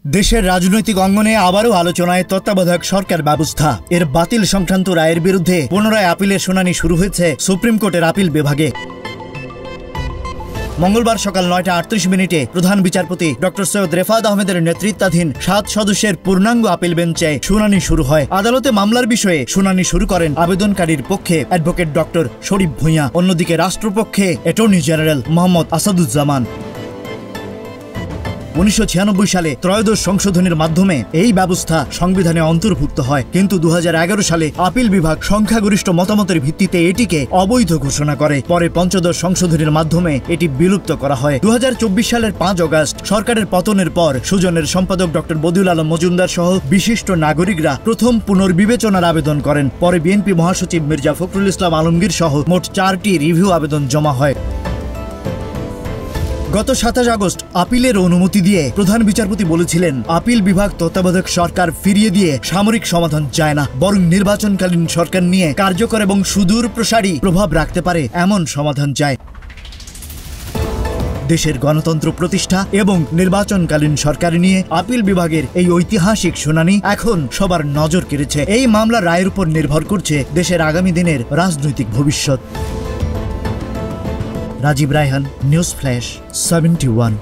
দেশের রাজনৈতিক অঙ্গনে আবারও আলোচনায় তত্ত্বাবধায়ক সরকার ব্যবস্থা এর বাতিল সংক্রান্ত রায়ের বিরুদ্ধে পুনরায় আপিলের শুনানি শুরু হয়েছে সুপ্রিম কোর্টের আপিল বিভাগে। মঙ্গলবার সকাল ৯টা ৩৮ প্রধান বিচারপতি ডক্টর সৈয়দ রেফাত আহমেদের নেতৃত্বাধীন ৭ সদস্যের পূর্ণাঙ্গ আপিল বেঞ্চে শুনানি শুরু হয়। আদালতে মামলার বিষয়ে শুনানি শুরু করেন আবেদনকারীর পক্ষে অ্যাডভোকেট ডক্টর শরীফ ভূঁইয়া, অন্যদিকে রাষ্ট্রপক্ষে অ্যাটর্নি জেনারেল মোহাম্মদ আসাদুজ্জামান। ১৯৯৬ সালে ত্রয়োদশ সংশোধনের মাধ্যমে এই ব্যবস্থা সংবিধানে অন্তর্ভুক্ত হয়, কিন্তু ২০১১ সালে আপিল বিভাগ সংখ্যাগরিষ্ঠ মতামতের ভিত্তিতে এটিকে অবৈধ ঘোষণা করে। পরে পঞ্চদশ সংশোধনের মাধ্যমে এটি বিলুপ্ত করা হয়। ২০২৪ সালের ৫ অগাস্ট সরকারের পতনের পর সুজনের সম্পাদক ডক্টর বদিউল আলম মজুমদার সহ বিশিষ্ট নাগরিকরা প্রথম পুনর্বিবেচনার আবেদন করেন। পরে বিএনপি মহাসচিব মির্জা ফখরুল ইসলাম আলমগীর সহ মোট ৪টি রিভিউ আবেদন জমা হয়। গত ২৭ আগস্ট আপিলের অনুমতি দিয়ে প্রধান বিচারপতি বলেছিলেন, আপিল বিভাগ তত্ত্বাবধায়ক সরকার ফিরিয়ে দিয়ে সামরিক সমাধান চায় না, বরং নির্বাচনকালীন সরকার নিয়ে কার্যকর এবং সুদূর প্রসারী প্রভাব রাখতে পারে এমন সমাধান চায়। দেশের গণতন্ত্র প্রতিষ্ঠা এবং নির্বাচনকালীন সরকার নিয়ে আপিল বিভাগের এই ঐতিহাসিক শুনানি এখন সবার নজর কেড়েছে। এই মামলার রায়ের উপর নির্ভর করছে দেশের আগামী দিনের রাজনৈতিক ভবিষ্যৎ। Rajib Raihan, news flash 71।